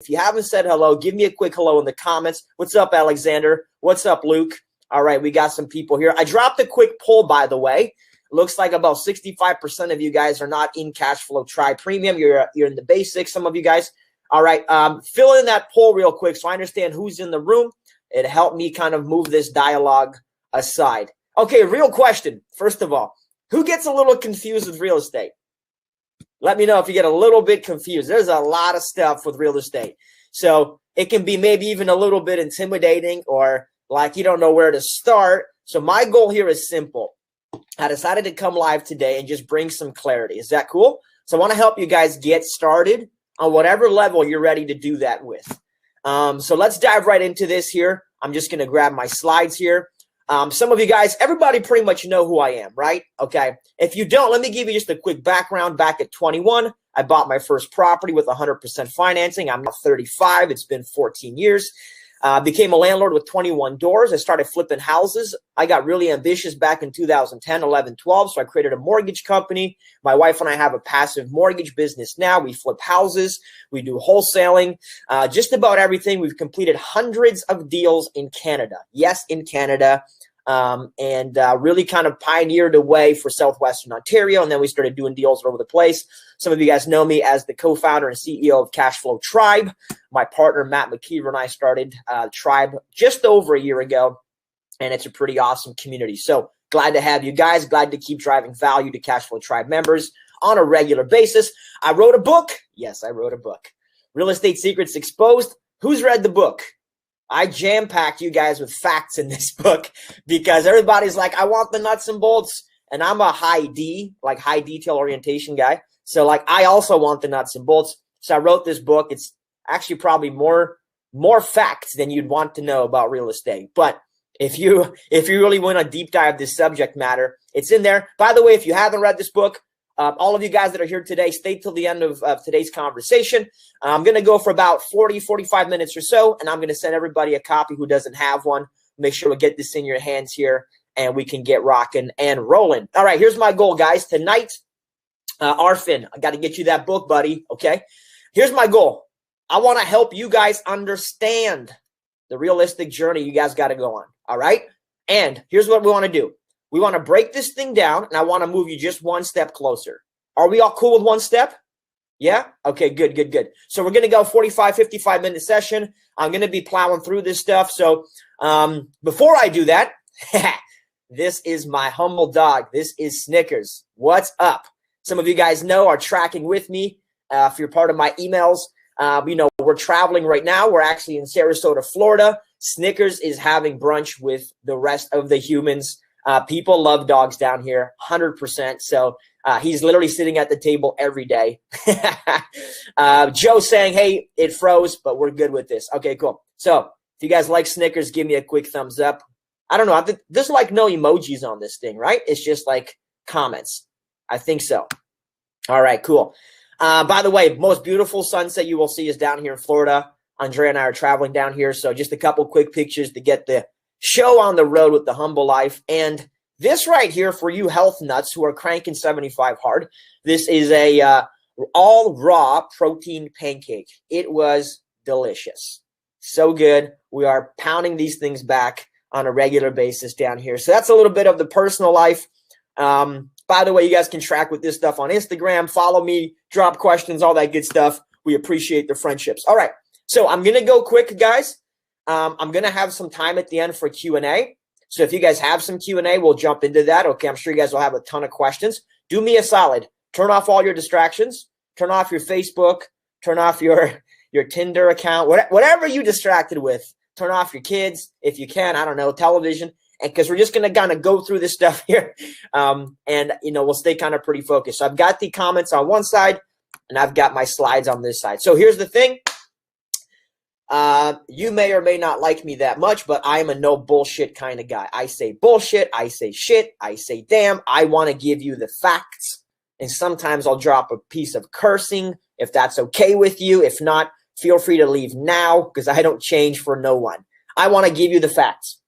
If you haven't said hello, give me a quick hello in the comments. What's up, Alexander? What's up, Luke? All right, we got some people here. I dropped a quick poll, by the way. Looks like about 65% of you guys are not in Cashflow Tribe Premium. You're in the basics, some of you guys. All right, fill in that poll real quick so I understand who's in the room. It helped me kind of move this dialogue aside. Okay, real question. First of all, who gets a little confused with real estate? Let me know if you get a little bit confused. There's a lot of stuff with real estate. So it can be maybe even a little bit intimidating or like you don't know where to start. So my goal here is simple. I decided to come live today and just bring some clarity. Is that cool? So I want to help you guys get started on whatever level you're ready to do that with. So let's dive right into this here. I'm just going to grab my slides here. Some of you guys, everybody pretty much know who I am, right? Okay. If you don't, let me give you just a quick background. Back at 21, I bought my first property with 100% financing. I'm now 35. It's been 14 years. Became a landlord with 21 doors. I started flipping houses. I got really ambitious back in 2010, 11, 12. So I created a mortgage company. My wife and I have a passive mortgage business now. We flip houses. We do wholesaling, just about everything. We've completed hundreds of deals in Canada. Yes, in Canada. And really kind of pioneered a way for Southwestern Ontario. And then we started doing deals all over the place. Some of you guys know me as the co-founder and CEO of Cashflow Tribe. My partner, Matt McKeever, and I started Tribe just over a year ago. And it's a pretty awesome community. So glad to have you guys. Glad to keep driving value to Cashflow Tribe members on a regular basis. I wrote a book. Yes, I wrote a book. Real Estate Secrets Exposed. Who's read the book? I jam-packed you guys with facts in this book because everybody's like, I want the nuts and bolts. And I'm a high D, like high detail orientation guy. So like I also want the nuts and bolts. So I wrote this book. It's actually probably more facts than you'd want to know about real estate. But if you really want to deep dive this subject matter, it's in there. By the way, if you haven't read this book, all of you guys that are here today, stay till the end of today's conversation. I'm going to go for about 40, 45 minutes or so, and I'm going to send everybody a copy who doesn't have one. Make sure we get this in your hands here, and we can get rocking and rolling. All right, here's my goal, guys. Tonight, Arfin, I got to get you that book, buddy, okay? Here's my goal. I want to help you guys understand the realistic journey you guys got to go on, all right? And here's what we want to do. We want to break this thing down, and I want to move you just one step closer. Are we all cool with one step? Yeah? Okay, good, good, good. So we're going to go 45, 55-minute session. I'm going to be plowing through this stuff. So before I do that, this is my humble dog. This is Snickers. What's up? Some of you guys know are tracking with me. If you're part of my emails, we're traveling right now. We're actually in Sarasota, Florida. Snickers is having brunch with the rest of the humans. People love dogs down here, 100%. So he's literally sitting at the table every day. Joe saying, hey, it froze, but we're good with this. Okay, cool. So if you guys like Snickers, give me a quick thumbs up. I don't know. There's like no emojis on this thing, right? It's just like comments. I think so. All right, cool. By the way, most beautiful sunset you will see is down here in Florida. Andrea and I are traveling down here. So just a couple quick pictures to get the show on the road with the humble life. And this right here for you health nuts who are cranking 75 hard, this is a all raw protein pancake. It was delicious. So good. We are pounding these things back on a regular basis down here. So that's a little bit of the personal life. By the way, you guys can track with this stuff on Instagram. Follow me, drop questions, all that good stuff. We appreciate the friendships. All right. So I'm going to go quick, guys. I'm going to have some time at the end for Q&A. So if you guys have some Q&A, we'll jump into that. Okay, I'm sure you guys will have a ton of questions. Do me a solid. Turn off all your distractions. Turn off your Facebook. Turn off your Tinder account. Whatever you distracted with. Turn off your kids if you can. I don't know, television. And because we're just going to kind of go through this stuff here. And we'll stay kind of pretty focused. So I've got the comments on one side, and I've got my slides on this side. So here's the thing. You may or may not like me that much, but I am a no bullshit kind of guy. I say bullshit, I say shit, I say damn. I want to give you the facts, and sometimes I'll drop a piece of cursing if that's okay with you. If not, feel free to leave now because I don't change for no one. I want to give you the facts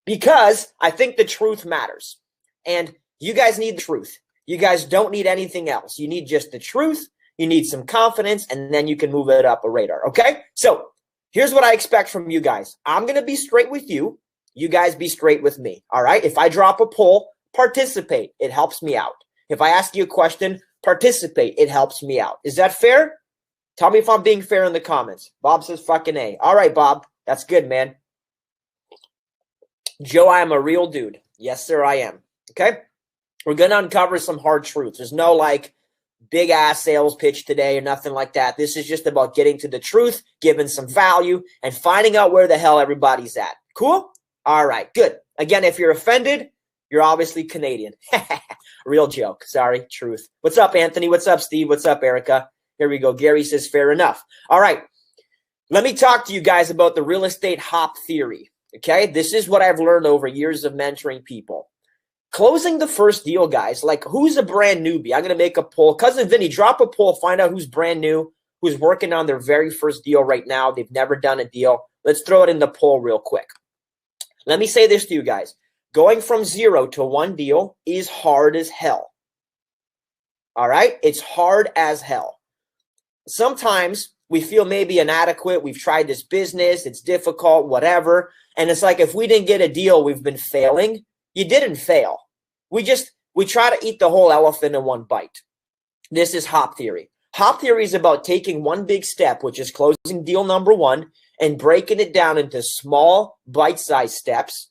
because I think the truth matters, and you guys need the truth. You guys don't need anything else. You need just the truth. You need some confidence, and then you can move it up a radar. Okay? So here's what I expect from you guys. I'm going to be straight with you. You guys be straight with me. All right? If I drop a poll, participate. It helps me out. If I ask you a question, participate. It helps me out. Is that fair? Tell me if I'm being fair in the comments. Bob says fucking A. All right, Bob. That's good, man. Joe, I am a real dude. Yes, sir, I am. Okay? We're going to uncover some hard truths. There's no like big ass sales pitch today or nothing like that. This is just about getting to the truth, giving some value, and finding out where the hell everybody's at. Cool? All right, good. Again, if you're offended, you're obviously Canadian. Real joke. Sorry, truth. What's up, Anthony? What's up, Steve? What's up, Erica? Here we go. Gary says fair enough. All right. Let me talk to you guys about the real estate hop theory. Okay? This is what I've learned over years of mentoring people. Closing the first deal, guys. Like, who's a brand newbie? I'm going to make a poll. Cousin Vinny, drop a poll. Find out who's brand new, who's working on their very first deal right now. They've never done a deal. Let's throw it in the poll real quick. Let me say this to you guys. Going from 0 to 1 deal is hard as hell. All right? It's hard as hell. Sometimes we feel maybe inadequate. We've tried this business. It's difficult, whatever. And it's like if we didn't get a deal, we've been failing. You didn't fail. We try to eat the whole elephant in one bite. This is hop theory. Hop theory is about taking one big step, which is closing deal number 1, and breaking it down into small bite-sized steps,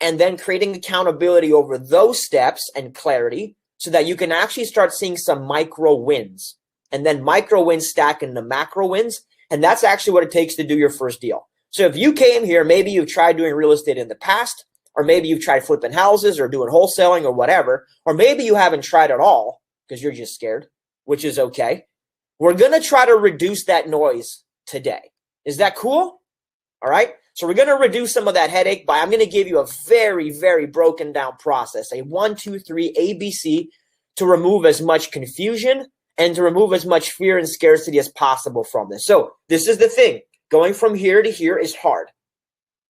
and then creating accountability over those steps and clarity so that you can actually start seeing some micro wins. And then micro wins stack into macro wins. And that's actually what it takes to do your first deal. So if you came here, maybe you've tried doing real estate in the past, or maybe you've tried flipping houses or doing wholesaling or whatever, or maybe you haven't tried at all because you're just scared, which is okay. We're going to try to reduce that noise today. Is that cool? All right. So we're going to reduce some of that headache by, I'm going to give you a very, very broken down process, a 1, 2, 3 ABC to remove as much confusion and to remove as much fear and scarcity as possible from this. So this is the thing. Going from here to here is hard.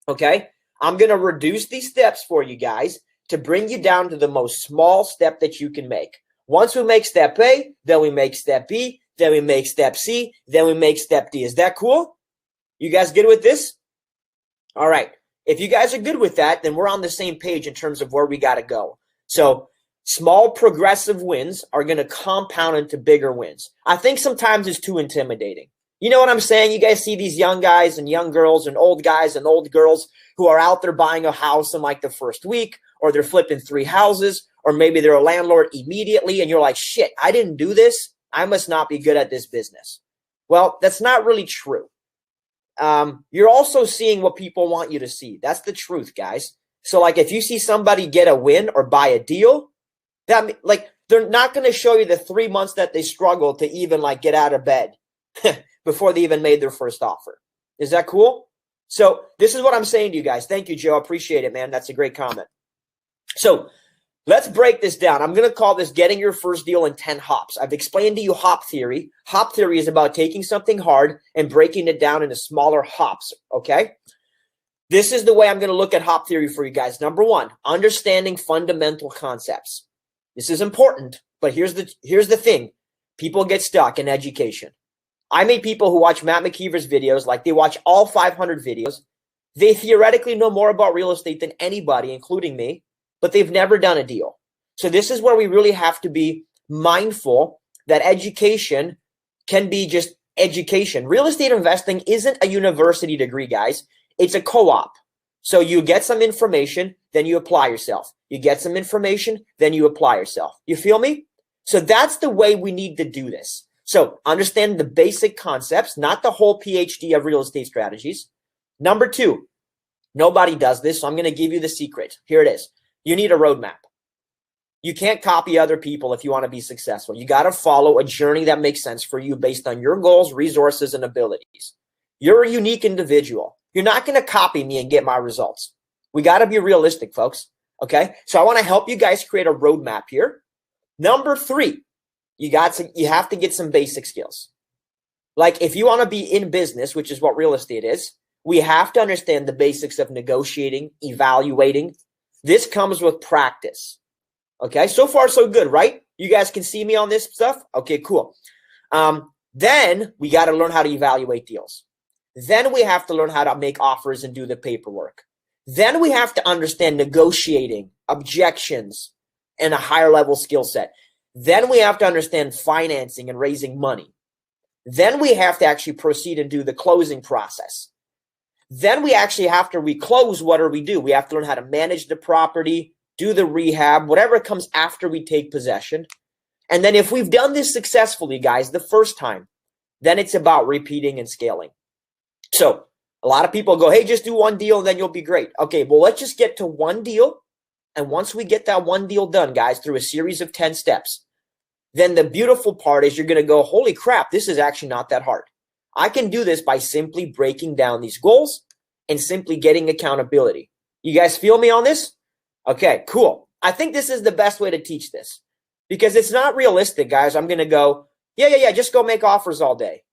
Okay. I'm going to reduce these steps for you guys to bring you down to the most small step that you can make. Once we make step A, then we make step B, then we make step C, then we make step D. Is that cool? You guys good with this? All right. If you guys are good with that, then we're on the same page in terms of where we got to go. So small progressive wins are going to compound into bigger wins. I think sometimes it's too intimidating. You know what I'm saying? You guys see these young guys and young girls and old guys and old girls who are out there buying a house in like the first week, or they're flipping 3 houses, or maybe they're a landlord immediately, and you're like, shit, I didn't do this. I must not be good at this business. Well, that's not really true. You're also seeing what people want you to see. That's the truth, guys. So like if you see somebody get a win or buy a deal, that like they're not going to show you the 3 months that they struggled to even like get out of bed before they even made their first offer. Is that cool? So this is what I'm saying to you guys. Thank you, Joe. I appreciate it, man. That's a great comment. So let's break this down. I'm going to call this getting your first deal in 10 hops. I've explained to you hop theory. Hop theory is about taking something hard and breaking it down into smaller hops, okay? This is the way I'm going to look at hop theory for you guys. Number 1, understanding fundamental concepts. This is important, but here's the thing. People get stuck in education. I meet people who watch Matt McKeever's videos, like they watch all 500 videos. They theoretically know more about real estate than anybody, including me, but they've never done a deal. So this is where we really have to be mindful that education can be just education. Real estate investing isn't a university degree, guys. It's a co-op. So you get some information, then you apply yourself. You get some information, then you apply yourself. You feel me? So that's the way we need to do this. So understand the basic concepts, not the whole PhD of real estate strategies. Number 2, nobody does this, so I'm going to give you the secret. Here it is. You need a roadmap. You can't copy other people if you want to be successful. You got to follow a journey that makes sense for you based on your goals, resources, and abilities. You're a unique individual. You're not going to copy me and get my results. We got to be realistic, folks. Okay? So I want to help you guys create a roadmap here. Number 3, you have to get some basic skills. Like if you want to be in business, which is what real estate is, we have to understand the basics of negotiating, evaluating. This comes with practice. Okay, so far so good, right? You guys can see me on this stuff? Okay, cool. Then we got to learn how to evaluate deals. Then we have to learn how to make offers and do the paperwork. Then we have to understand negotiating, objections, and a higher level skill set. Then we have to understand financing and raising money. Then we have to actually proceed and do the closing process. Then we actually have to reclose. What do? We have to learn how to manage the property, do the rehab, whatever comes after we take possession. And then if we've done this successfully, guys, the first time, then it's about repeating and scaling. So a lot of people go, hey, just do one deal and then you'll be great. Okay, well, let's just get to one deal. And once we get that one deal done, guys, through a series of 10 steps, then the beautiful part is you're going to go, holy crap, this is actually not that hard. I can do this by simply breaking down these goals and simply getting accountability. You guys feel me on this? Okay, cool. I think this is the best way to teach this because it's not realistic, guys. I'm going to go, yeah, just go make offers all day.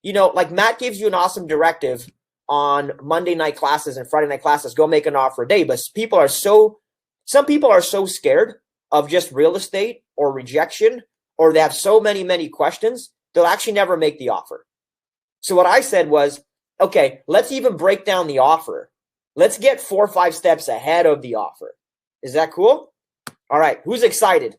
You know, like Matt gives you an awesome directive on Monday night classes and Friday night classes, go make an offer a day. But some people are so scared of just real estate or rejection, or they have so many questions, they'll actually never make the offer. So what I said was, okay, let's even break down the offer. Let's get 4 or 5 steps ahead of the offer. Is that cool? All right, who's excited?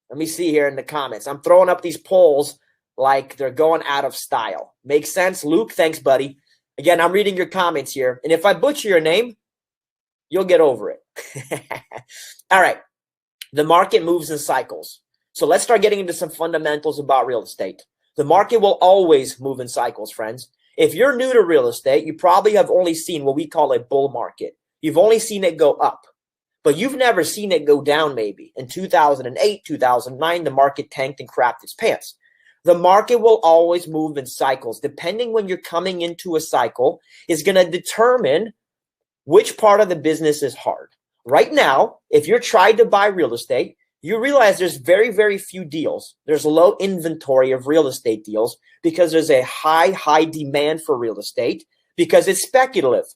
Let me see here in the comments. I'm throwing up these polls like they're going out of style. Makes sense? Luke, thanks, buddy. Again, I'm reading your comments here. And if I butcher your name, you'll get over it. All right. The market moves in cycles. So let's start getting into some fundamentals about real estate. The market will always move in cycles, friends. If you're new to real estate, you probably have only seen what we call a bull market. You've only seen it go up, but you've never seen it go down maybe. In 2008, 2009, the market tanked and crapped its pants. The market will always move in cycles. Depending when you're coming into a cycle is going to determine which part of the business is hard. Right now, if you're trying to buy real estate, you realize there's very few deals. There's low inventory of real estate deals because there's a high demand for real estate because it's speculative.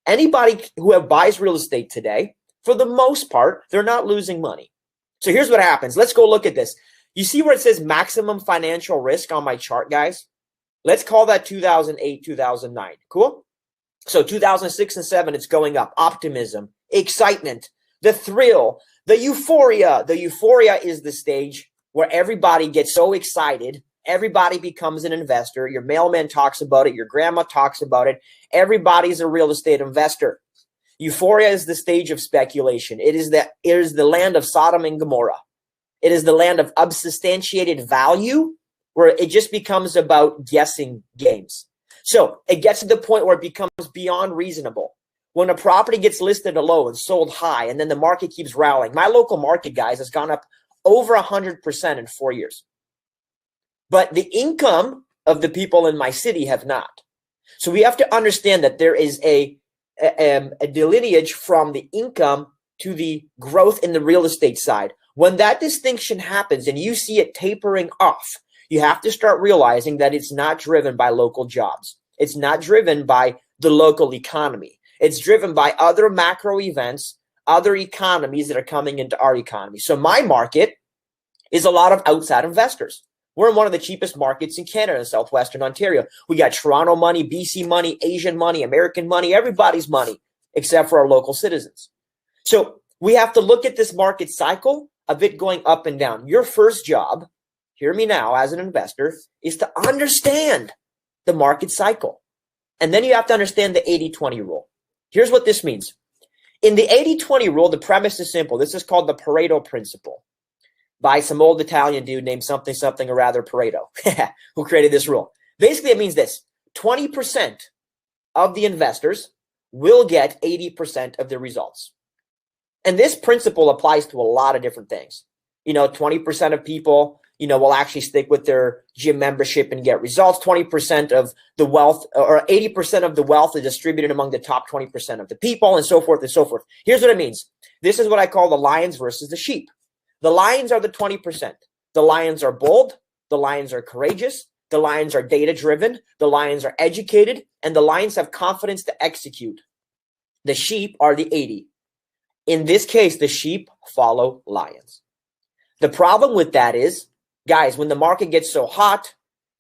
Anybody who buys real estate today, for the most part, they're not losing money. So here's what happens. Let's go look at this. You see where it says maximum financial risk on my chart, guys? Let's call that 2008, 2009. Cool? So 2006 and 7, it's going up. Optimism, excitement, the thrill, the euphoria. The euphoria is the stage where everybody gets so excited. Everybody becomes an investor. Your mailman talks about it. Your grandma talks about it. Everybody's a real estate investor. Euphoria is the stage of speculation. It is the land of Sodom and Gomorrah. It is the land of unsubstantiated value where it just becomes about guessing games. So it gets to the point where it becomes beyond reasonable. When a property gets listed low and sold high, and then the market keeps rallying. My local market, guys, has gone up over 100% in 4 years. But the income of the people in my city have not. So we have to understand that there is a delineage from the income to the growth in the real estate side. When that distinction happens and you see it tapering off, you have to start realizing that it's not driven by local jobs. It's not driven by the local economy. It's driven by other macro events, other economies that are coming into our economy. So my market is a lot of outside investors. We're in one of the cheapest markets in Canada, in Southwestern Ontario. We got Toronto money, BC money, Asian money, American money, everybody's money, except for our local citizens. So we have to look at this market cycle of it going up and down. Your first job, hear me now, as an investor, is to understand the market cycle. And then you have to understand the 80-20 rule. Here's what this means. In the 80-20 rule, the premise is simple. This is called the Pareto principle by some old Italian dude named something or rather Pareto, who created this rule. Basically, it means this. 20% of the investors will get 80% of the results. And this principle applies to a lot of different things. 20% of people, will actually stick with their gym membership and get results. 20% of the wealth or 80% of the wealth is distributed among the top 20% of the people and so forth and so forth. Here's what it means. This is what I call the lions versus the sheep. The lions are the 20%. The lions are bold. The lions are courageous. The lions are data-driven. The lions are educated. And the lions have confidence to execute. The sheep are the 80. In this case, the sheep follow lions. The problem with that is, guys, when the market gets so hot,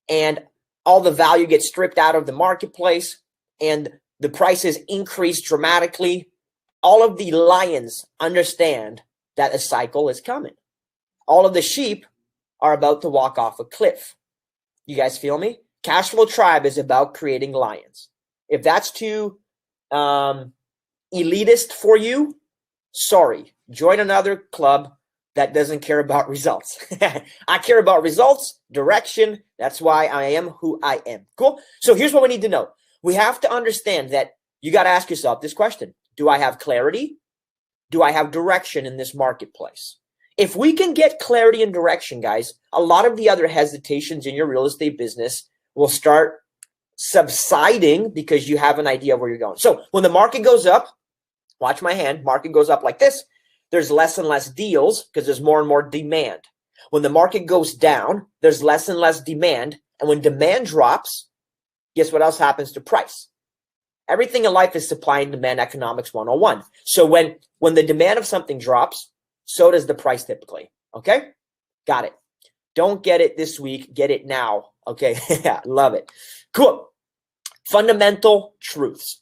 and all the value gets stripped out of the marketplace and the prices increase dramatically, all of the lions understand that a cycle is coming. All of the sheep are about to walk off a cliff. You guys feel me? Cashflow Tribe is about creating lions. If that's too elitist for you, sorry. Join another club that doesn't care about results. I care about results, direction. That's why I am who I am. Cool? So here's what we need to know. We have to understand that you got to ask yourself this question. Do I have clarity? Do I have direction in this marketplace? If we can get clarity and direction, guys, a lot of the other hesitations in your real estate business will start subsiding because you have an idea of where you're going. So when the market goes up, watch my hand, market goes up like this, there's less and less deals because there's more and more demand. When the market goes down, there's less and less demand. And when demand drops, guess what else happens to price? Everything in life is supply and demand economics 101. So when the demand of something drops, so does the price typically. Okay? Got it. Don't get it this week. Get it now. Okay? Love it. Cool. Fundamental truths.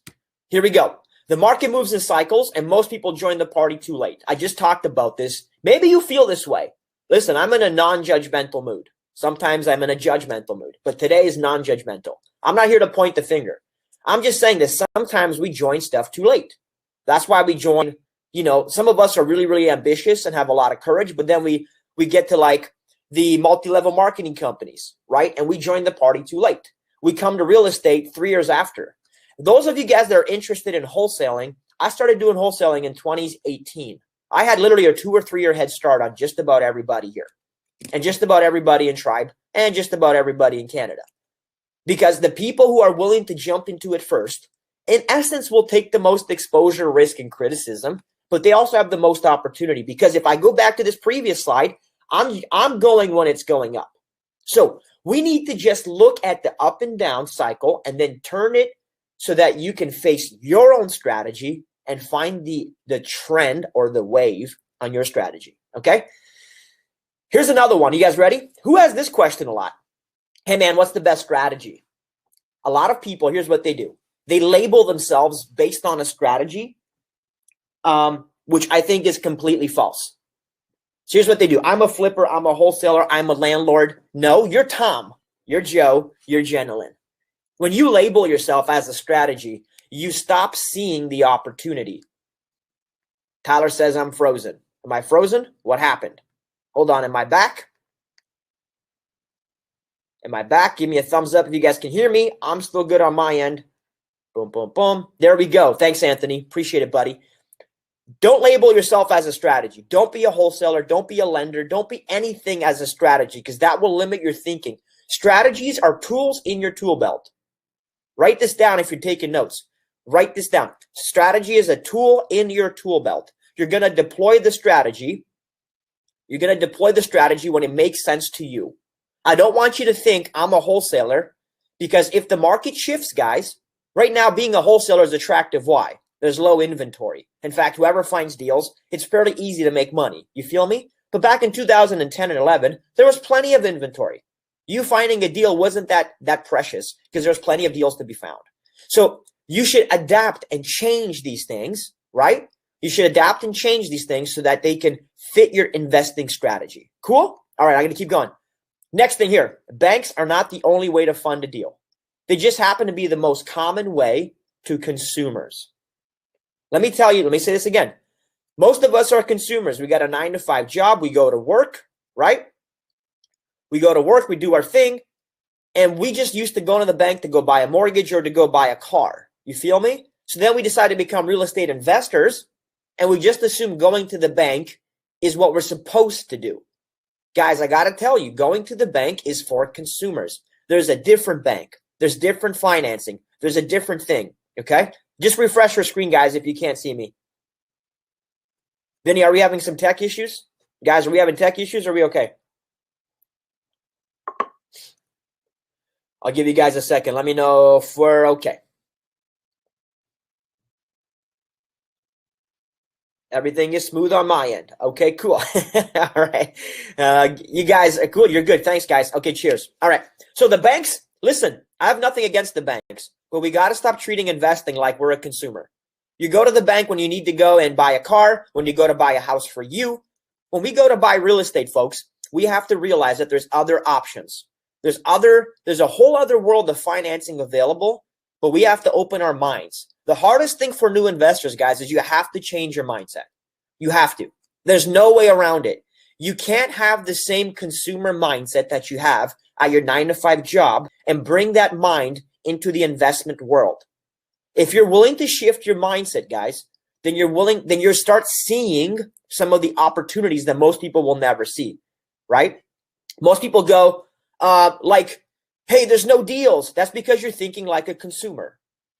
Here we go. The market moves in cycles, and most people join the party too late. I just talked about this. Maybe you feel this way. Listen, I'm in a non-judgmental mood. Sometimes I'm in a judgmental mood, but today is non-judgmental. I'm not here to point the finger. I'm just saying that sometimes we join stuff too late. That's why we join, some of us are really, really ambitious and have a lot of courage, but then we get to like the multi-level marketing companies, right? And we join the party too late. We come to real estate 3 years after. Those of you guys that are interested in wholesaling, I started doing wholesaling in 2018. I had literally a 2 or 3 year head start on just about everybody here and just about everybody in Tribe and just about everybody in Canada. Because the people who are willing to jump into it first, in essence, will take the most exposure, risk, and criticism, but they also have the most opportunity. Because if I go back to this previous slide, I'm going when it's going up. So we need to just look at the up and down cycle and then turn it so that you can face your own strategy and find the trend or the wave on your strategy, okay? Here's another one. You guys ready? Who has this question a lot? Hey, man, what's the best strategy? A lot of people, here's what they do. They label themselves based on a strategy, which I think is completely false. So here's what they do. I'm a flipper. I'm a wholesaler. I'm a landlord. No, you're Tom. You're Joe. You're Jenilyn. When you label yourself as a strategy, you stop seeing the opportunity. Tyler says I'm frozen. Am I frozen? What happened? Hold on. Am I back? Am I back? Give me a thumbs up if you guys can hear me. I'm still good on my end. Boom, boom, boom. There we go. Thanks, Anthony. Appreciate it, buddy. Don't label yourself as a strategy. Don't be a wholesaler. Don't be a lender. Don't be anything as a strategy because that will limit your thinking. Strategies are tools in your tool belt. Write this down if you're taking notes. Write this down. Strategy is a tool in your tool belt. You're going to deploy the strategy. You're going to deploy the strategy when it makes sense to you. I don't want you to think I'm a wholesaler because if the market shifts, guys, right now being a wholesaler is attractive. Why? There's low inventory. In fact, whoever finds deals, it's fairly easy to make money. You feel me? But back in 2010 and 11, there was plenty of inventory. You finding a deal wasn't that precious because there's plenty of deals to be found. So you should adapt and change these things, right? You should adapt and change these things so that they can fit your investing strategy. Cool? All right, I'm going to keep going. Next thing here, banks are not the only way to fund a deal. They just happen to be the most common way to consumers. Let me say this again. Most of us are consumers. We got a 9-to-5 job. We go to work, right? We go to work, we do our thing, and we just used to go to the bank to go buy a mortgage or to go buy a car. You feel me? So then we decided to become real estate investors, and we just assume going to the bank is what we're supposed to do. Guys, I got to tell you, going to the bank is for consumers. There's a different bank. There's different financing. There's a different thing, okay? Just refresh your screen, guys, if you can't see me. Vinny, are we having some tech issues? Guys, are we having tech issues or are we okay? I'll give you guys a second. Let me know if we're okay. Everything is smooth on my end. Okay, cool. All right. You guys are cool. You're good. Thanks, guys. Okay, cheers. All right. So the banks, listen, I have nothing against the banks, but we got to stop treating investing like we're a consumer. You go to the bank when you need to go and buy a car, when you go to buy a house for you. When we go to buy real estate, folks, we have to realize that there's other options. There's a whole other world of financing available, but we have to open our minds. The hardest thing for new investors, guys, is you have to change your mindset. You have to. There's no way around it. You can't have the same consumer mindset that you have at your 9-to-5 job and bring that mind into the investment world. If you're willing to shift your mindset, guys, then you'll start seeing some of the opportunities that most people will never see, right? Most people go like, hey, there's no deals. That's because you're thinking like a consumer.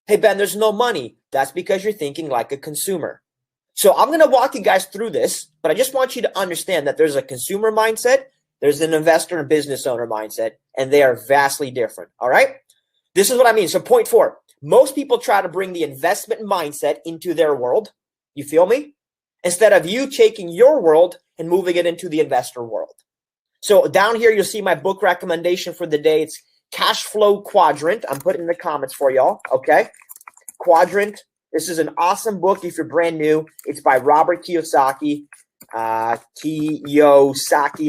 Hey, Ben, there's no money. That's because you're thinking like a consumer. So I'm going to walk you guys through this, but I just want you to understand that there's a consumer mindset, there's an investor and business owner mindset, and they are vastly different, all right? This is what I mean. So point 4, most people try to bring the investment mindset into their world. You feel me? Instead of you taking your world and moving it into the investor world. So down here, you'll see my book recommendation for the day. It's Cash Flow Quadrant. I'm putting in the comments for y'all, okay? Quadrant. This is an awesome book if you're brand new. It's by Robert Kiyosaki.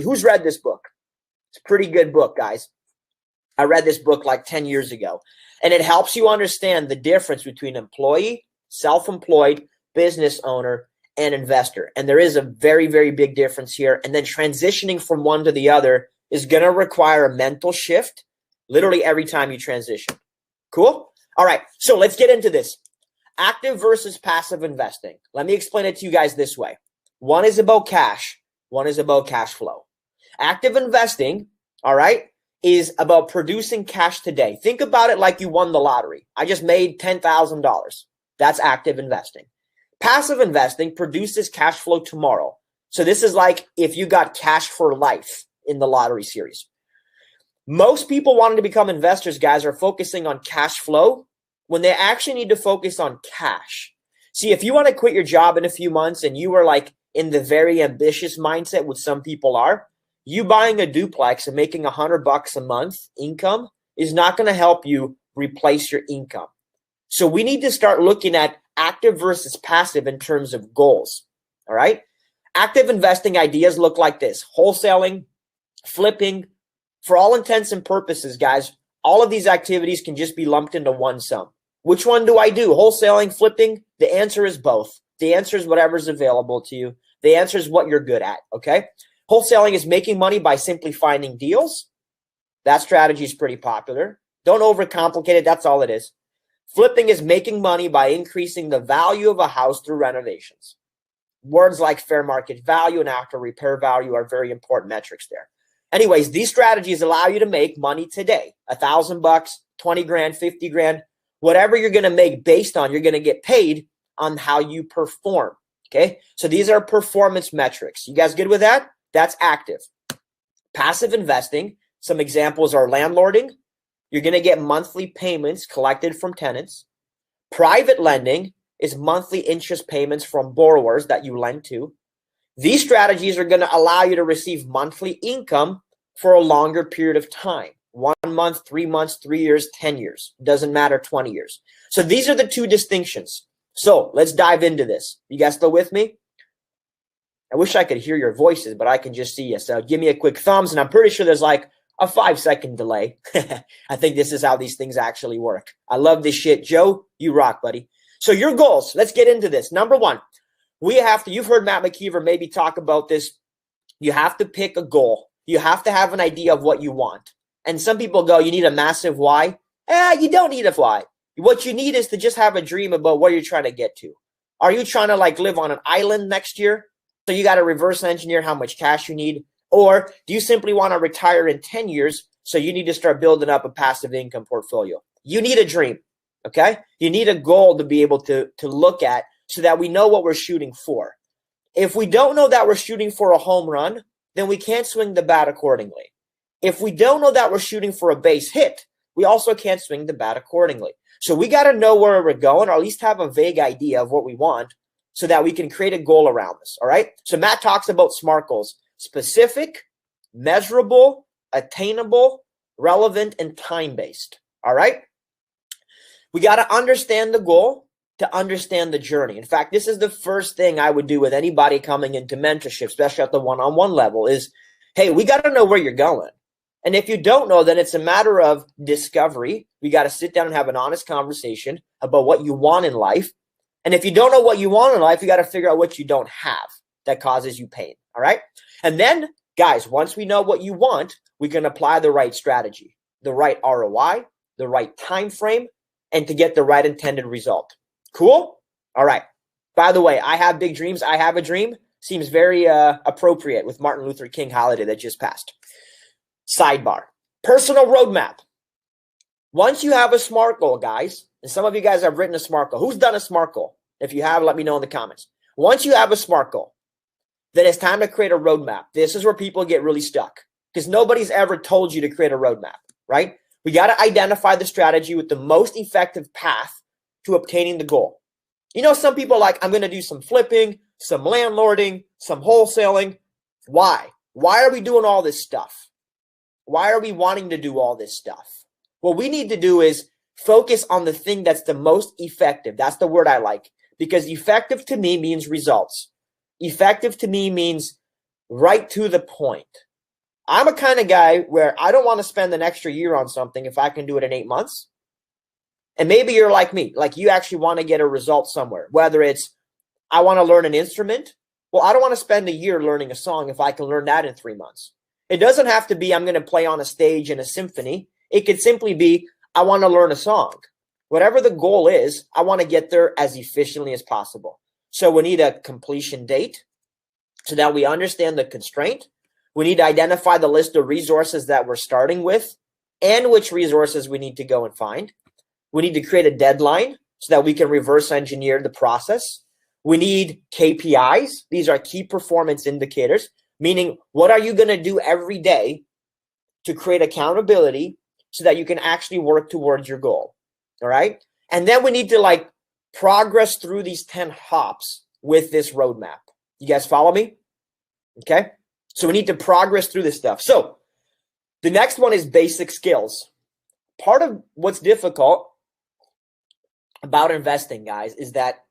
Who's read this book? It's a pretty good book, guys. I read this book like 10 years ago. And it helps you understand the difference between employee, self-employed, business owner, and investor. And there is a very, very big difference here. And then transitioning from one to the other is going to require a mental shift literally every time you transition. Cool? All right. So let's get into this. Active versus passive investing. Let me explain it to you guys this way. One is about cash. One is about cash flow. Active investing, all right, is about producing cash today. Think about it like you won the lottery. I just made $10,000. That's active investing. Passive investing produces cash flow tomorrow. So this is like if you got cash for life in the lottery series. Most people wanting to become investors, guys, are focusing on cash flow when they actually need to focus on cash. See, if you want to quit your job in a few months and you are like in the very ambitious mindset, which some people are, you buying a duplex and making $100 a month income is not going to help you replace your income. So we need to start looking at active versus passive in terms of goals. All right. Active investing ideas look like this: wholesaling, flipping. For all intents and purposes, guys, all of these activities can just be lumped into one sum. Which one do I do? Wholesaling, flipping? The answer is both. The answer is whatever's available to you. The answer is what you're good at, okay? Wholesaling is making money by simply finding deals. That strategy is pretty popular. Don't overcomplicate it. That's all it is. Flipping is making money by increasing the value of a house through renovations. Words like fair market value and after repair value are very important metrics there. Anyways, these strategies allow you to make money today. $1,000, 20 grand, 50 grand, whatever you're going to make based on, you're going to get paid on how you perform. Okay. So these are performance metrics. You guys good with that? That's active. Passive investing. Some examples are landlording. You're going to get monthly payments collected from tenants. Private lending is monthly interest payments from borrowers that you lend to. These strategies are going to allow you to receive monthly income for a longer period of time. 1 month, 3 months, 3 years, 10 years. Doesn't matter, 20 years. So these are the two distinctions. So let's dive into this. You guys still with me? I wish I could hear your voices, but I can just see you. So give me a quick thumbs, and I'm pretty sure there's like a 5-second delay. I think this is how these things actually work. I love this shit. Joe, you rock, buddy. So your goals, let's get into this. Number 1. You've heard Matt McKeever maybe talk about this. You have to pick a goal. You have to have an idea of what you want. And some people go, you need a massive why. You don't need a why. What you need is to just have a dream about where you're trying to get to. Are you trying to like live on an island next year? So you got to reverse engineer how much cash you need. Or do you simply want to retire in 10 years? So you need to start building up a passive income portfolio. You need a dream. Okay. You need a goal to be able to look at, so that we know what we're shooting for. If we don't know that we're shooting for a home run, then we can't swing the bat accordingly. If we don't know that we're shooting for a base hit, we also can't swing the bat accordingly. So we got to know where we're going, or at least have a vague idea of what we want. so that we can create a goal around this, all right? So Matt talks about SMART goals: specific, measurable, attainable, relevant, and time-based, all right? We got to understand the goal to understand the journey. In fact, this is the first thing I would do with anybody coming into mentorship, especially at the one-on-one level, is, hey, we got to know where you're going. And if you don't know, then it's a matter of discovery. We got to sit down and have an honest conversation about what you want in life. And if you don't know what you want in life, you got to figure out what you don't have that causes you pain, all right? And then, guys, once we know what you want, we can apply the right strategy, the right ROI, the right time frame, and to get the right intended result. Cool? All right. By the way, I have big dreams. I have a dream. Seems very appropriate with Martin Luther King holiday that just passed. Sidebar. Personal roadmap. Once you have a SMART goal, guys, and some of you guys have written a SMART goal. Who's done a SMART goal? If you have, let me know in the comments. Once you have a SMART goal, then it's time to create a roadmap. This is where people get really stuck because nobody's ever told you to create a roadmap, right? We got to identify the strategy with the most effective path to obtaining the goal. You know, some people are like, I'm going to do some flipping, some landlording, some wholesaling. Why? Why are we doing all this stuff? Why are we wanting to do all this stuff? What we need to do is focus on the thing that's the most effective. That's the word I like, because effective to me means results. Effective to me means right to the point. I'm a kind of guy where I don't want to spend an extra year on something if I can do it in 8 months. And maybe you're like me, like you actually want to get a result somewhere, whether it's I want to learn an instrument. Well, I don't want to spend a year learning a song if I can learn that in 3 months. It doesn't have to be I'm going to play on a stage in a symphony. It could simply be I want to learn a song. Whatever the goal is, I want to get there as efficiently as possible. So we need a completion date so that we understand the constraint. We need to identify the list of resources that we're starting with and which resources we need to go and find. We need to create a deadline so that we can reverse engineer the process. We need KPIs. These are key performance indicators, meaning what are you going to do every day to create accountability so that you can actually work towards your goal. All right. And then we need to progress through these 10 hops with this roadmap. You guys follow me? Okay. So we need to progress through this stuff. So the next one is basic skills. Part of what's difficult about investing, guys, is that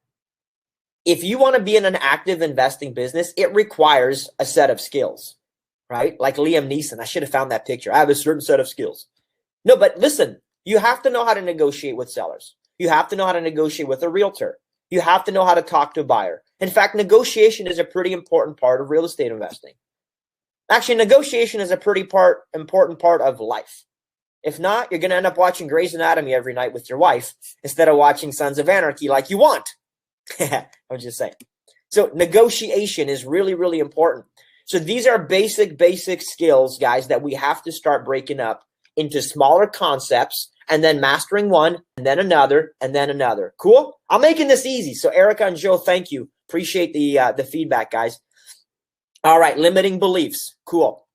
if you want to be in an active investing business, it requires a set of skills, right? Like Liam Neeson. I should have found that picture. I have a certain set of skills. No, but listen, you have to know how to negotiate with sellers. You have to know how to negotiate with a realtor. You have to know how to talk to a buyer. In fact, negotiation is a pretty important part of real estate investing. Actually, negotiation is a pretty important part of life. If not, you're going to end up watching Grey's Anatomy every night with your wife instead of watching Sons of Anarchy like you want. I'm just saying. So negotiation is really, really important. So these are basic skills, guys, that we have to start breaking up into smaller concepts and then mastering one and then another and then another. Cool? I'm making this easy. So Erica and Joe, thank you. Appreciate the feedback, guys. All right, limiting beliefs. Cool.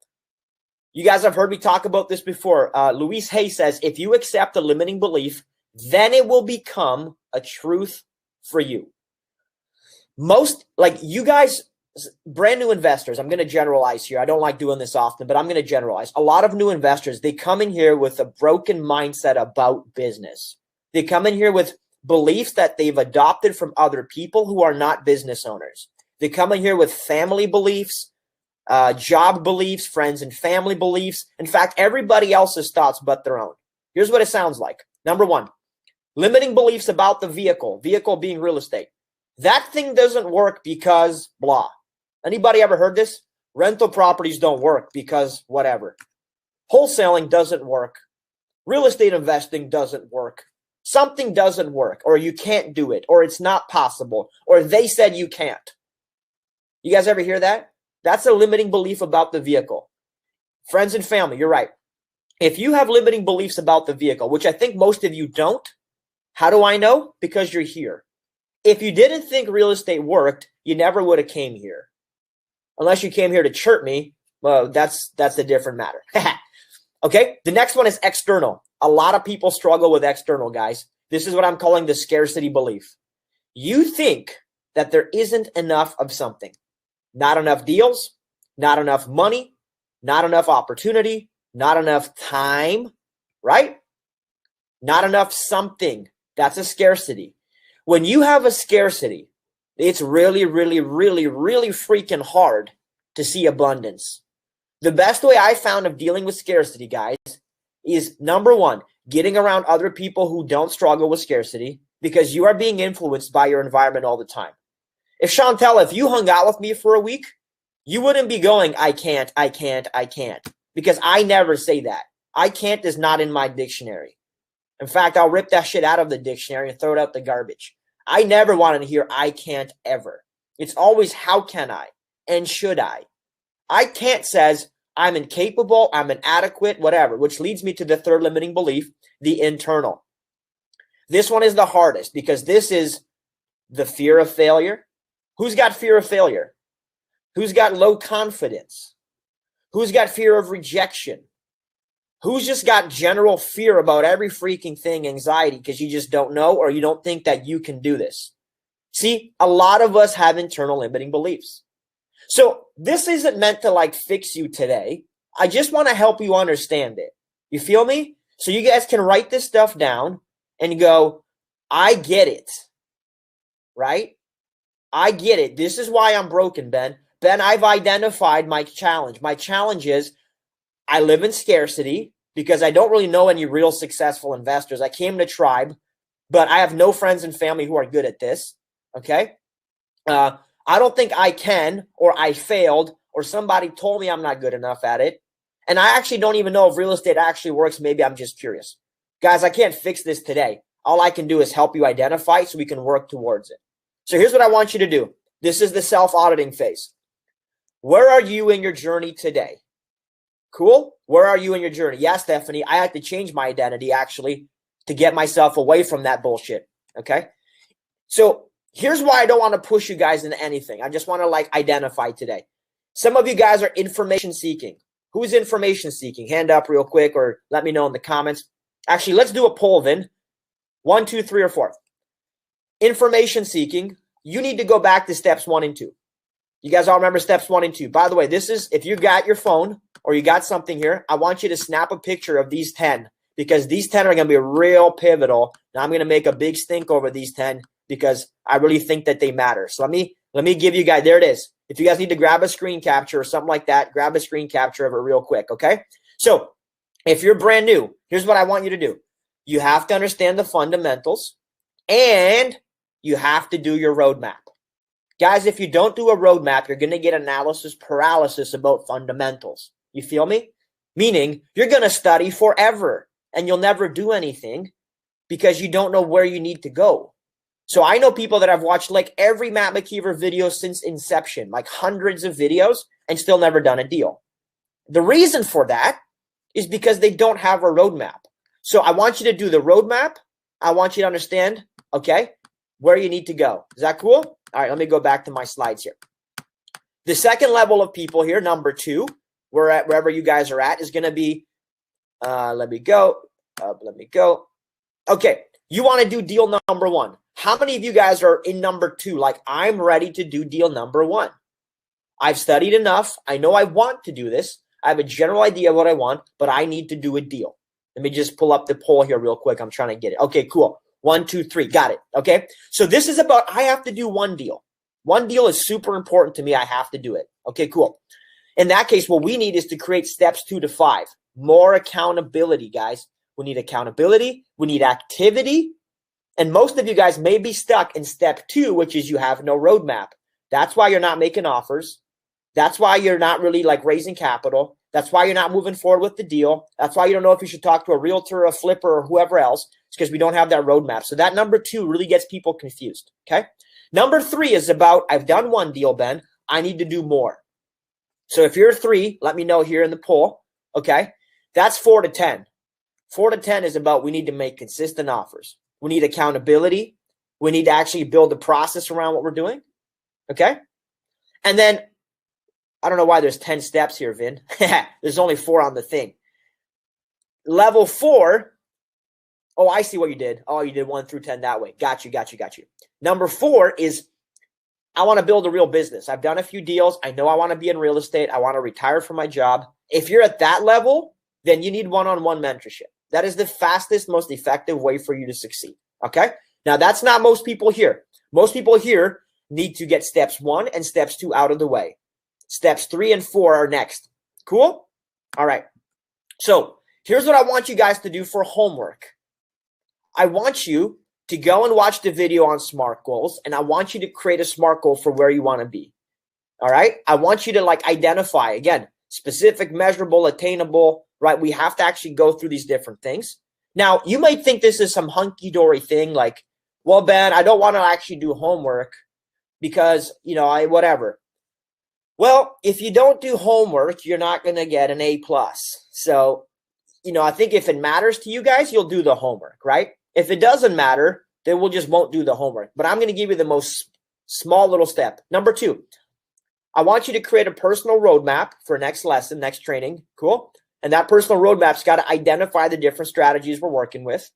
You guys have heard me talk about this before. Louise Hay says, if you accept a limiting belief, then it will become a truth for you. Most, you guys, brand new investors, I'm going to generalize here. I don't like doing this often, but I'm going to generalize. A lot of new investors, they come in here with a broken mindset about business. They come in here with beliefs that they've adopted from other people who are not business owners. They come in here with family beliefs, job beliefs, friends and family beliefs. In fact, everybody else's thoughts but their own. Here's what it sounds like. Number one, limiting beliefs about the vehicle being real estate. That thing doesn't work because blah. Anybody ever heard this? Rental properties don't work because whatever. Wholesaling doesn't work. Real estate investing doesn't work. Something doesn't work, or you can't do it, or it's not possible, or they said you can't. You guys ever hear that? That's a limiting belief about the vehicle. Friends and family, you're right. If you have limiting beliefs about the vehicle, which I think most of you don't, how do I know? Because you're here. If you didn't think real estate worked, you never would have came here. Unless you came here to chirp me, well, that's a different matter. Okay, the next one is external. A lot of people struggle with external, guys. This is what I'm calling the scarcity belief. You think that there isn't enough of something. Not enough deals, not enough money, not enough opportunity, not enough time, right? Not enough something. That's a scarcity. When you have a scarcity, it's really, really, really, really freaking hard to see abundance. The best way I found of dealing with scarcity, guys, is number one, getting around other people who don't struggle with scarcity, because you are being influenced by your environment all the time. If Chantel, if you hung out with me for a week, you wouldn't be going, I can't, because I never say that. I can't is not in my dictionary. In fact, I'll rip that shit out of the dictionary and throw it out the garbage. I never wanted to hear I can't ever. It's always how can I and should I. I can't says I'm incapable, I'm inadequate, whatever, which leads me to the third limiting belief, the internal. This one is the hardest because this is the fear of failure. Who's got fear of failure? Who's got low confidence? Who's got fear of rejection? Who's just got general fear about every freaking thing, anxiety, because you just don't know or you don't think that you can do this? See, a lot of us have internal limiting beliefs. So this isn't meant to like fix you today. I just want to help you understand it. You feel me? So you guys can write this stuff down and go, I get it, right? I get it. This is why I'm broken, Ben. Ben, I've identified my challenge. My challenge is I live in scarcity because I don't really know any real successful investors. I came to Tribe, but I have no friends and family who are good at this, okay? I don't think I can, or I failed, or somebody told me I'm not good enough at it. And I actually don't even know if real estate actually works. Maybe I'm just curious. Guys, I can't fix this today. All I can do is help you identify so we can work towards it. So here's what I want you to do. This is the self-auditing phase. Where are you in your journey today? Cool? Where are you in your journey? Yeah, Stephanie, I had to change my identity actually to get myself away from that bullshit. Okay? So here's why I don't want to push you guys into anything. I just want to like identify today. Some of you guys are information seeking. Who's information seeking? Hand up real quick or let me know in the comments. Actually, let's do a poll then. 1, 2, 3, or 4. Information seeking. You need to go back to steps 1 and 2. You guys all remember steps 1 and 2. By the way, this is, if you got your phone or you got something here, I want you to snap a picture of these 10 because these 10 are going to be real pivotal. Now I'm going to make a big stink over these 10 because I really think that they matter. So let me give you guys, there it is. If you guys need to grab a screen capture or something like that, grab a screen capture of it real quick, okay? So if you're brand new, here's what I want you to do. You have to understand the fundamentals and you have to do your roadmap. Guys, if you don't do a roadmap, you're going to get analysis paralysis about fundamentals. You feel me? Meaning you're going to study forever and you'll never do anything because you don't know where you need to go. So I know people that have watched like every Matt McKeever video since inception, like hundreds of videos, and still never done a deal. The reason for that is because they don't have a roadmap. So I want you to do the roadmap. I want you to understand, okay, where you need to go. Is that cool? All right, let me go back to my slides here. The second level of people here, number 2, we're at wherever you guys are at, is going to be, let me go. Okay, you want to do deal number 1. How many of you guys are in number 2? Like, I'm ready to do deal number 1. I've studied enough. I know I want to do this. I have a general idea of what I want, but I need to do a deal. Let me just pull up the poll here real quick. I'm trying to get it. Okay, cool. 1, 2, 3. Got it. Okay. So this is about, I have to do one deal. One deal is super important to me. I have to do it. Okay, cool. In that case, what we need is to create steps 2 to 5. More accountability, guys. We need accountability. We need activity. And most of you guys may be stuck in step 2, which is you have no roadmap. That's why you're not making offers. That's why you're not really like raising capital. That's why you're not moving forward with the deal. That's why you don't know if you should talk to a realtor, a flipper, or whoever else. It's because we don't have that roadmap. So that number 2 really gets people confused, okay? Number 3 is about, I've done one deal, Ben. I need to do more. So if you're 3, let me know here in the poll, okay? That's 4 to 10. 4 to 10 is about we need to make consistent offers. We need accountability. We need to actually build a process around what we're doing, okay? And then, I don't know why there's 10 steps here, Vin. There's only 4 on the thing. Level 4, oh, I see what you did. Oh, you did 1 through 10 that way. Got you. Number 4 is I want to build a real business. I've done a few deals. I know I want to be in real estate. I want to retire from my job. If you're at that level, then you need one-on-one mentorship. That is the fastest, most effective way for you to succeed. Okay. Now that's not most people here. Most people here need to get steps 1 and steps 2 out of the way. Steps 3 and 4 are next. Cool? All right. So here's what I want you guys to do for homework. I want you to go and watch the video on SMART goals, and I want you to create a SMART goal for where you want to be. All right. I want you to identify, again, specific, measurable, attainable, right? We have to actually go through these different things. Now, you might think this is some hunky-dory thing like, well, Ben, I don't want to actually do homework because, whatever. Well, if you don't do homework, you're not going to get an A+. So, I think if it matters to you guys, you'll do the homework, right? If it doesn't matter, then we'll just won't do the homework. But I'm going to give you the most small little step. Number 2, I want you to create a personal roadmap for next lesson, next training. Cool. And that personal roadmap's got to identify the different strategies we're working with.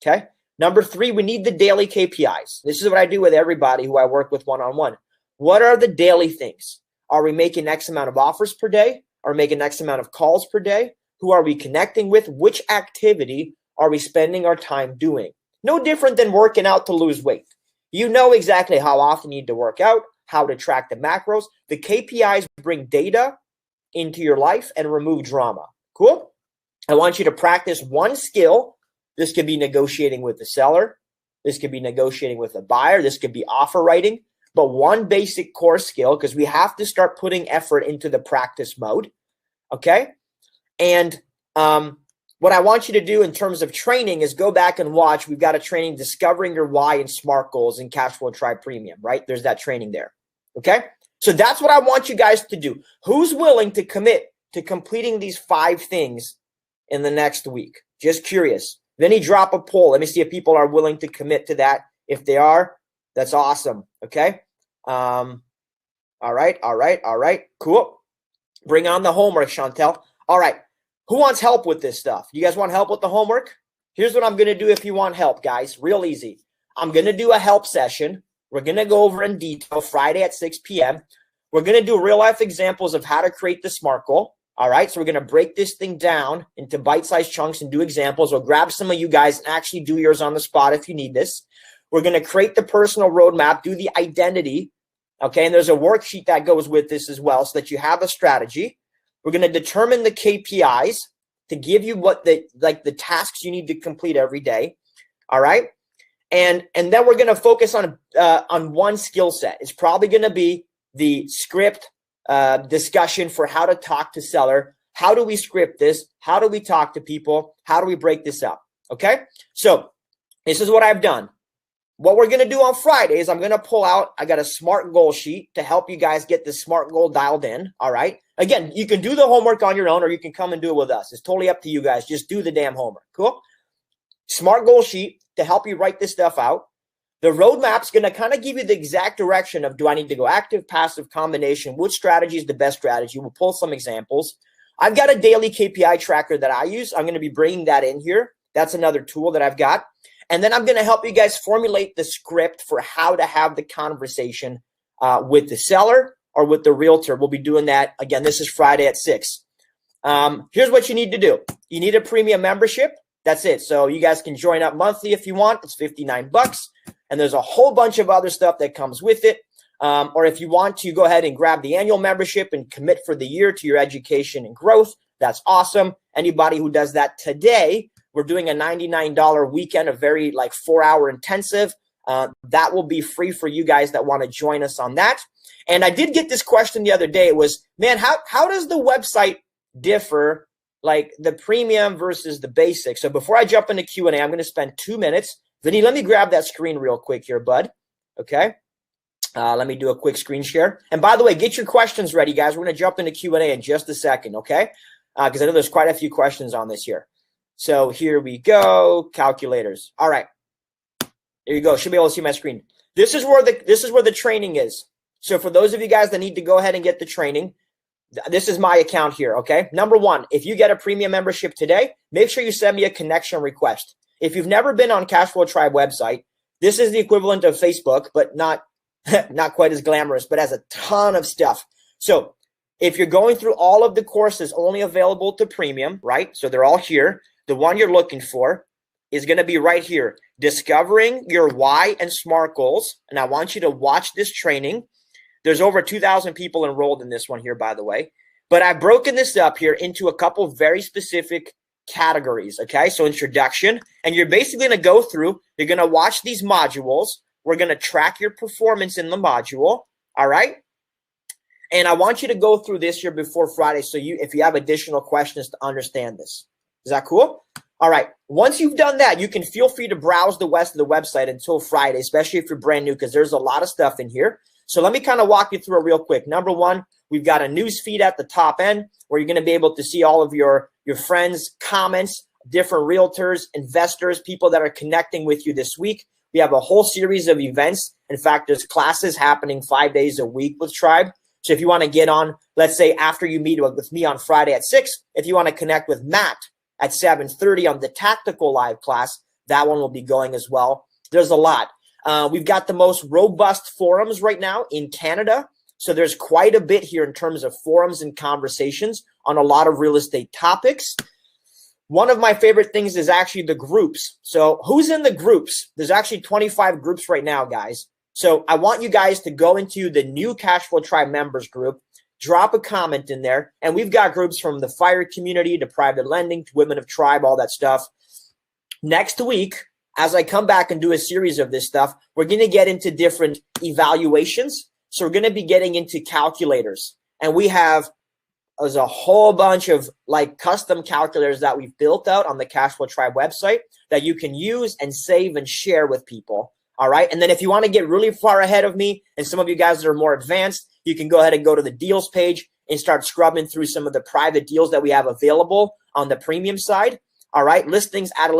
Okay. Number 3, we need the daily KPIs. This is what I do with everybody who I work with one-on-one. What are the daily things? Are we making X amount of offers per day? Are we making X amount of calls per day? Who are we connecting with? Which activity are we spending our time doing? No different than working out to lose weight. You know exactly how often you need to work out, how to track the macros. The KPIs bring data into your life and remove drama. Cool? I want you to practice one skill. This could be negotiating with the seller. This could be negotiating with the buyer. This could be offer writing. But one basic core skill, because we have to start putting effort into the practice mode. Okay? And what I want you to do in terms of training is go back and watch. We've got a training, Discovering Your Why and SMART Goals in Cashflow Tribe Premium, right? There's that training there. Okay? So that's what I want you guys to do. Who's willing to commit to completing these 5 things in the next week? Just curious. Vinny, drop a poll. Let me see if people are willing to commit to that. If they are, that's awesome. Okay. All right. Cool. Bring on the homework, Chantel. All right. Who wants help with this stuff? You guys want help with the homework? Here's what I'm going to do if you want help, guys. Real easy. I'm going to do a help session. We're going to go over in detail Friday at 6 p.m. We're going to do real life examples of how to create the SMART goal. All right. So we're going to break this thing down into bite-sized chunks and do examples. We'll grab some of you guys and actually do yours on the spot if you need this. We're going to create the personal roadmap, do the identity. Okay. And there's a worksheet that goes with this as well so that you have a strategy. We're going to determine the KPIs to give you what the tasks you need to complete every day. All right. And then we're going to focus on one skill set. It's probably going to be the script discussion for how to talk to seller. How do we script this? How do we talk to people? How do we break this up? Okay. So this is what I've done. What we're going to do on Friday is I'm going to pull out, I got a SMART goal sheet to help you guys get the SMART goal dialed in. All right. Again, you can do the homework on your own or you can come and do it with us. It's totally up to you guys. Just do the damn homework. Cool. SMART goal sheet to help you write this stuff out. The roadmap's going to kind of give you the exact direction of, do I need to go active, passive, combination? Which strategy is the best strategy? We'll pull some examples. I've got a daily KPI tracker that I use. I'm going to be bringing that in here. That's another tool that I've got. And then I'm going to help you guys formulate the script for how to have the conversation with the seller or with the realtor. We'll be doing that. Again, this is Friday at 6. Here's what you need to do. You need a premium membership. That's it. So you guys can join up monthly if you want. It's $59. And there's a whole bunch of other stuff that comes with it. Or if you want to go ahead and grab the annual membership and commit for the year to your education and growth, that's awesome. Anybody who does that today, we're doing a $99 weekend, a very 4-hour intensive. That will be free for you guys that want to join us on that. And I did get this question the other day. It was, man, how does the website differ, like the premium versus the basic? So before I jump into Q&A, I'm going to spend 2 minutes. Vinny, let me grab that screen real quick here, bud. Okay. Let me do a quick screen share. And by the way, get your questions ready, guys. We're going to jump into Q&A in just a second, okay? Because I know there's quite a few questions on this here. So here we go. Calculators. All right. There you go. Should be able to see my screen. This is where the training is. So for those of you guys that need to go ahead and get the training, this is my account here, okay? Number 1, if you get a premium membership today, make sure you send me a connection request. If you've never been on Cashflow Tribe website, this is the equivalent of Facebook, but not Not quite as glamorous, but has a ton of stuff. So if you're going through all of the courses only available to premium, right? So they're all here. The one you're looking for is going to be right here. Discovering your why and SMART goals. And I want you to watch this training. There's over 2,000 people enrolled in this one here, by the way. But I've broken this up here into a couple of very specific categories, okay? So introduction, and you're basically going to go through, you're going to watch these modules. We're going to track your performance in the module, all right? And I want you to go through this here before Friday so if you have additional questions to understand this. Is that cool? All right. Once you've done that, you can feel free to browse the rest of the website until Friday, especially if you're brand new, because there's a lot of stuff in here. So let me kind of walk you through it real quick. Number one, we've got a news feed at the top end where you're going to be able to see all of your friends' comments, different realtors, investors, people that are connecting with you this week. We have a whole series of events. In fact, there's classes happening 5 days a week with Tribe. So if you want to get on, let's say after you meet with me on Friday at 6, if you want to connect with Matt at 7:30 on the tactical live class, that one will be going as well. There's a lot. We've got the most robust forums right now in Canada. So there's quite a bit here in terms of forums and conversations on a lot of real estate topics. One of my favorite things is actually the groups. So who's in the groups? There's actually 25 groups right now, guys. So I want you guys to go into the new Cashflow Tribe members group, drop a comment in there. And we've got groups from the fire community to private lending to women of Tribe, all that stuff. Next week, as I come back and do a series of this stuff, we're going to get into different evaluations. So we're going to be getting into calculators. And there's a whole bunch of like custom calculators that we've built out on the Cashflow Tribe website that you can use and save and share with people. All right. And then if you want to get really far ahead of me and some of you guys that are more advanced, you can go ahead and go to the deals page and start scrubbing through some of the private deals that we have available on the premium side. All right. Listings at a